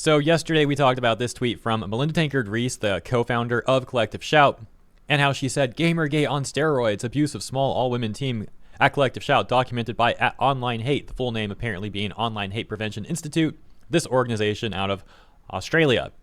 So yesterday we talked about this tweet from Melinda Tankard-Reese, the co-founder of Collective Shout, and how she said, Gamergate on steroids, abuse of small all-women team at Collective Shout, documented by Online Hate, the full name apparently being Online Hate Prevention Institute, this organization out of Australia.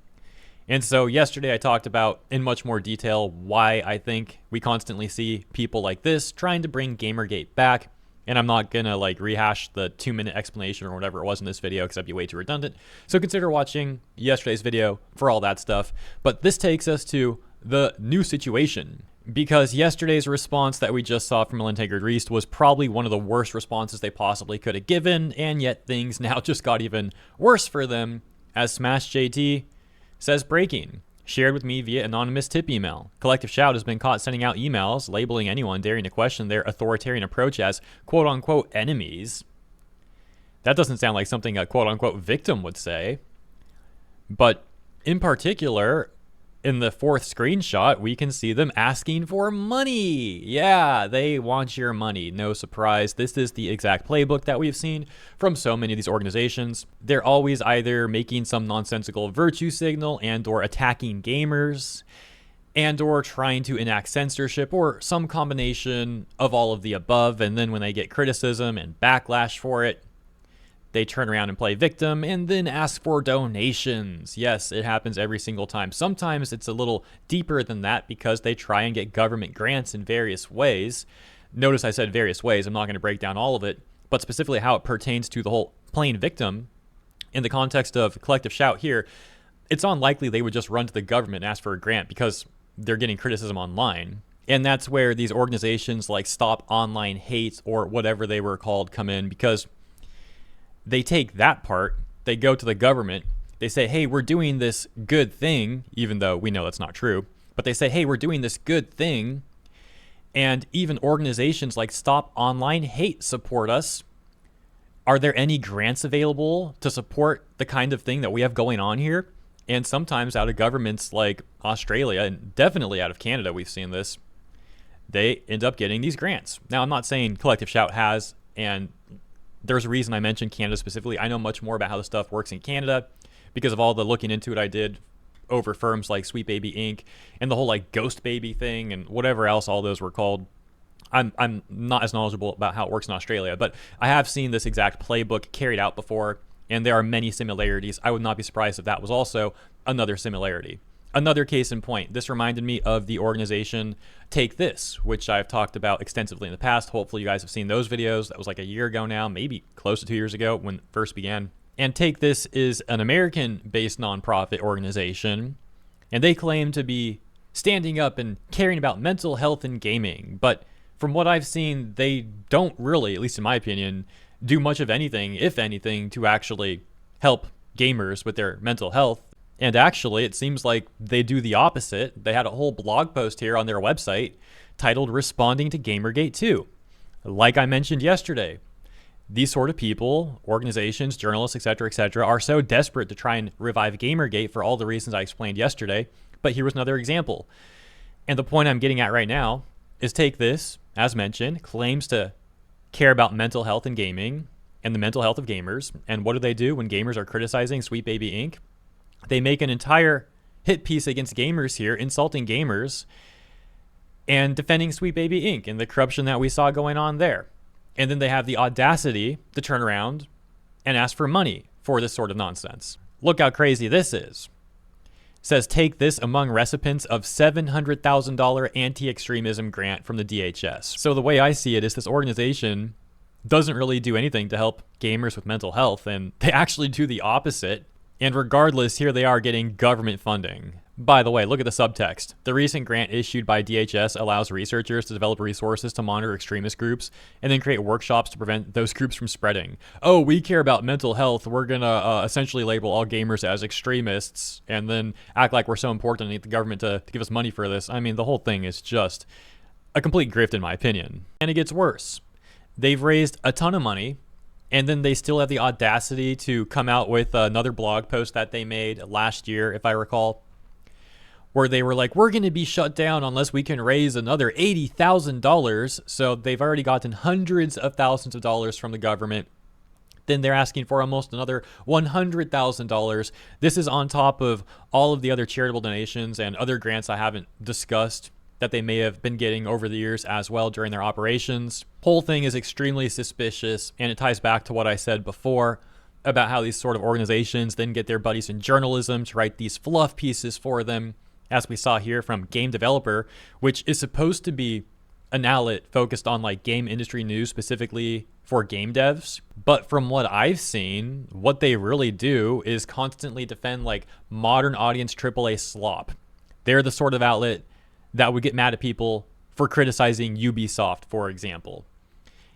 And so yesterday I talked about in much more detail why I think we constantly see people like this trying to bring Gamergate back. And I'm not going to rehash the 2-minute explanation or whatever it was in this video because that'd be way too redundant. So consider watching yesterday's video for all that stuff. But this takes us to the new situation, because yesterday's response that we just saw from Melinda Tankard-Reese was probably one of the worst responses they possibly could have given. And yet things now just got even worse for them, as Smash JT says, breaking. Shared with me via anonymous tip email. Collective Shout has been caught sending out emails labeling anyone daring to question their authoritarian approach as quote-unquote enemies. That doesn't sound like something a quote-unquote victim would say. But in particular, in the fourth screenshot, we can see them asking for money. Yeah, they want your money. No surprise. This is the exact playbook that we've seen from so many of these organizations. They're always either making some nonsensical virtue signal and or attacking gamers and or trying to enact censorship or some combination of all of the above. And then when they get criticism and backlash for it, they turn around and play victim and then ask for donations. Yes, it happens every single time. Sometimes it's a little deeper than that because they try and get government grants in various ways. Notice I said various ways. I'm not going to break down all of it, but specifically how it pertains to the whole playing victim in the context of Collective Shout here, it's unlikely they would just run to the government and ask for a grant because they're getting criticism online. And that's where these organizations like Stop Online Hate or whatever they were called come in, because they take that part, they go to the government, they say, hey, we're doing this good thing, even though we know that's not true, but they say, hey, we're doing this good thing, and even organizations like Stop Online Hate support us. Are there any grants available to support the kind of thing that we have going on here? And sometimes out of governments like Australia, and definitely out of Canada, we've seen this, they end up getting these grants. Now, I'm not saying Collective Shout has, and there's a reason I mentioned Canada specifically. I know much more about how the stuff works in Canada because of all the looking into it I did over firms like Sweet Baby Inc. and the whole Ghost Baby thing and whatever else all those were called. I'm not as knowledgeable about how it works in Australia, but I have seen this exact playbook carried out before, and there are many similarities. I would not be surprised if that was also another similarity. Another case in point, this reminded me of the organization Take This, which I've talked about extensively in the past. Hopefully you guys have seen those videos. That was like a year ago now, maybe close to 2 years ago when it first began. And Take This is an American-based nonprofit organization, and they claim to be standing up and caring about mental health in gaming. But from what I've seen, they don't really, at least in my opinion, do much of anything, if anything, to actually help gamers with their mental health. And actually, it seems like they do the opposite. They had a whole blog post here on their website titled Responding to Gamergate 2. Like I mentioned yesterday, these sort of people, organizations, journalists, etc., are so desperate to try and revive Gamergate for all the reasons I explained yesterday. But here was another example. And the point I'm getting at right now is Take This, as mentioned, claims to care about mental health in gaming and the mental health of gamers. And what do they do when gamers are criticizing Sweet Baby Inc.? They make an entire hit piece against gamers here, insulting gamers and defending Sweet Baby Inc. and the corruption that we saw going on there. And then they have the audacity to turn around and ask for money for this sort of nonsense. Look how crazy this is. It says, Take This among recipients of $700,000 anti-extremism grant from the DHS. So the way I see it is this organization doesn't really do anything to help gamers with mental health, and they actually do the opposite. And regardless, here they are getting government funding. By the way, look at the subtext. The recent grant issued by DHS allows researchers to develop resources to monitor extremist groups and then create workshops to prevent those groups from spreading. Oh, we care about mental health. We're going to essentially label all gamers as extremists and then act like we're so important and need the government to give us money for this. I mean, the whole thing is just a complete grift in my opinion. And it gets worse. They've raised a ton of money, and then they still have the audacity to come out with another blog post that they made last year, if I recall, where they were like, we're going to be shut down unless we can raise another $80,000. So they've already gotten hundreds of thousands of dollars from the government Then they're asking for almost another $100,000. This is on top of all of the other charitable donations and other grants I haven't discussed that they may have been getting over the years as well during their operations. Whole thing is extremely suspicious, and it ties back to what I said before about how these sort of organizations then get their buddies in journalism to write these fluff pieces for them, as we saw here from Game Developer, which is supposed to be an outlet focused on like game industry news specifically for game devs. But from what I've seen, what they really do is constantly defend like modern audience AAA slop. They're the sort of outlet that would get mad at people for criticizing Ubisoft, for example.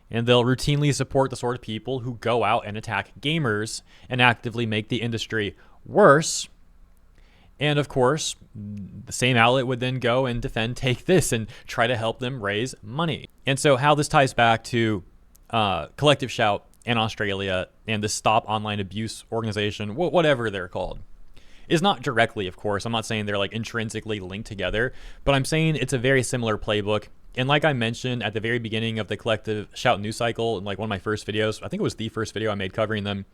And they'll routinely support the sort of people who go out and attack gamers and actively make the industry worse. And of course, the same outlet would then go and defend Take This and try to help them raise money. And so how this ties back to Collective Shout in Australia and the Stop Online Abuse organization, whatever they're called, is not directly, of course. I'm not saying they're like intrinsically linked together, but I'm saying it's a very similar playbook. And like I mentioned at the very beginning of the Collective Shout news cycle, in like one of my first videos, I think it was the first video I made covering them,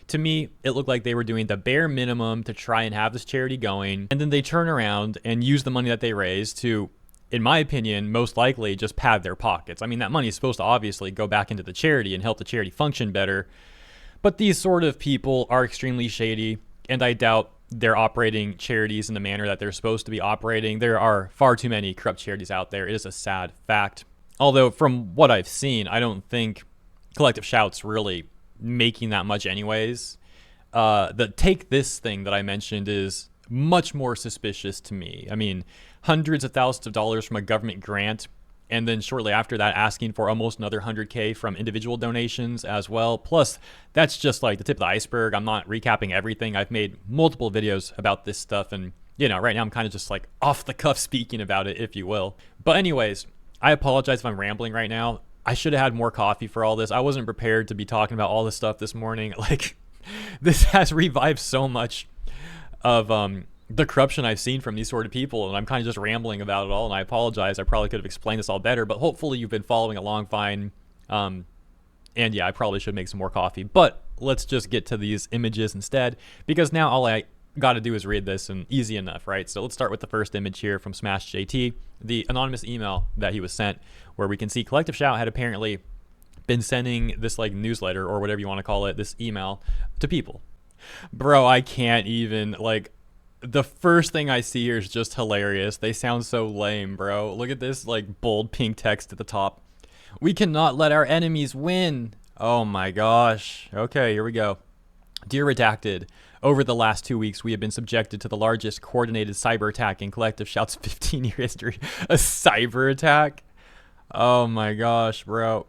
to me, it looked like they were doing the bare minimum to try and have this charity going. And then they turn around and use the money that they raise to, in my opinion, most likely just pad their pockets. I mean, that money is supposed to obviously go back into the charity and help the charity function better. But these sort of people are extremely shady, and I doubt they're operating charities in the manner that they're supposed to be operating. There are far too many corrupt charities out there. It is a sad fact. Although from what I've seen, I don't think Collective Shout's really making that much anyways. The Take This thing that I mentioned is much more suspicious to me. I mean, hundreds of thousands of dollars from a government grant, and then shortly after that asking for almost another 100K from individual donations as well. Plus, that's just like the tip of the iceberg. I'm not recapping everything. I've made multiple videos about this stuff, and you know, right now I'm kind of just like off the cuff speaking about it, if you will. But anyways, I apologize if I'm rambling right now. I should have had more coffee for all this. I wasn't prepared to be talking about all this stuff this morning. Like, this has revived so much of the corruption I've seen from these sort of people, and I'm kind of just rambling about it all, and I apologize. I probably could have explained this all better, but hopefully you've been following along fine. And yeah, I probably should make some more coffee, but let's just get to these images instead, because now all I got to do is read this, and easy enough, right? So let's start with the first image here from Smash JT, the anonymous email that he was sent, where we can see Collective Shout had apparently been sending this like newsletter or whatever you want to call it, this email to people. Bro, I can't even, like, the first thing I see here is just hilarious. They sound so lame, bro. Look at this like bold pink text at the top. We cannot let our enemies win. Oh my gosh. Okay, here we go. Dear Redacted, over the last 2 weeks, we have been subjected to the largest coordinated cyber attack in Collective Shout's 15-year history. A cyber attack? Oh my gosh, bro.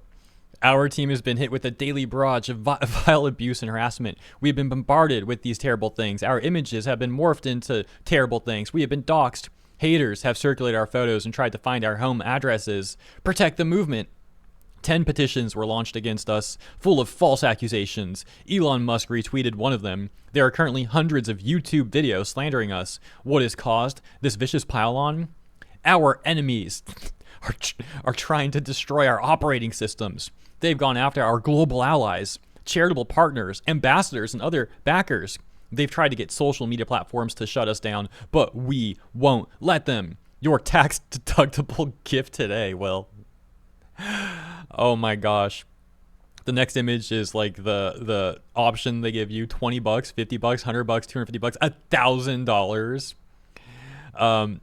Our team has been hit with a daily barrage of vile abuse and harassment. We have been bombarded with these terrible things. Our images have been morphed into terrible things. We have been doxxed. Haters have circulated our photos and tried to find our home addresses. Protect the movement. 10 petitions were launched against us, full of false accusations. Elon Musk retweeted one of them. There are currently hundreds of YouTube videos slandering us. What has caused this vicious pile-on? Our enemies are trying to destroy our operating systems. They've gone after our global allies, charitable partners, ambassadors, and other backers. They've tried to get social media platforms to shut us down, but we won't let them. Your tax-deductible gift today, Will. Oh my gosh. The next image is like the option they give you: $20, $50, $100, $250, $1,000.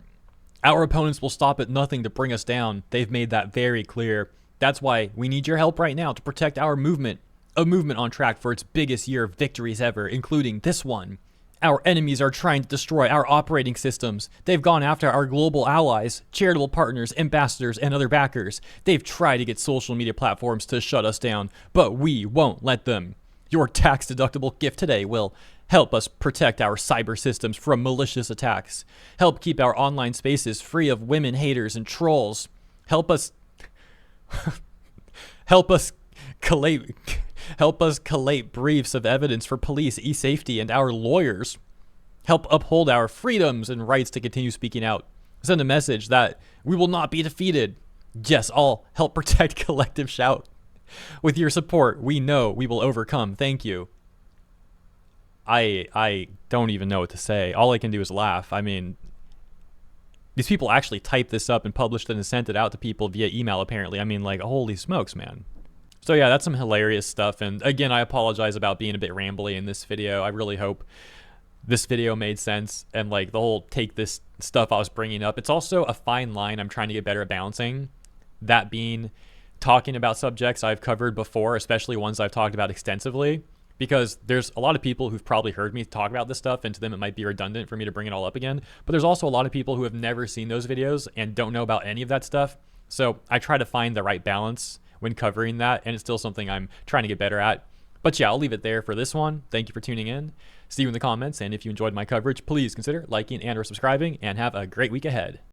Our opponents will stop at nothing to bring us down. They've made that very clear. That's why we need your help right now to protect our movement. A movement on track for its biggest year of victories ever, including this one. Our enemies are trying to destroy our operating systems. They've gone after our global allies, charitable partners, ambassadors, and other backers. They've tried to get social media platforms to shut us down, but we won't let them. Your tax-deductible gift today will help us protect our cyber systems from malicious attacks. Help keep our online spaces free of women haters and trolls. Help us collate briefs of evidence for police, e-safety, and our lawyers. Help uphold our freedoms and rights to continue speaking out. Send a message that we will not be defeated. Yes, all help protect Collective Shout. With your support, we know we will overcome. Thank you. I don't even know what to say. All I can do is laugh. I mean, these people actually typed this up and published it and sent it out to people via email, apparently. I mean, like, holy smokes, man. So yeah, that's some hilarious stuff. And again, I apologize about being a bit rambly in this video. I really hope this video made sense, and like the whole take this stuff I was bringing up. It's also a fine line I'm trying to get better at balancing. That being talking about subjects I've covered before, especially ones I've talked about extensively, because there's a lot of people who've probably heard me talk about this stuff, and to them it might be redundant for me to bring it all up again. But there's also a lot of people who have never seen those videos and don't know about any of that stuff. So I try to find the right balance when covering that, and it's still something I'm trying to get better at. But yeah, I'll leave it there for this one. Thank you for tuning in. See you in the comments, and if you enjoyed my coverage, please consider liking and or subscribing, and have a great week ahead.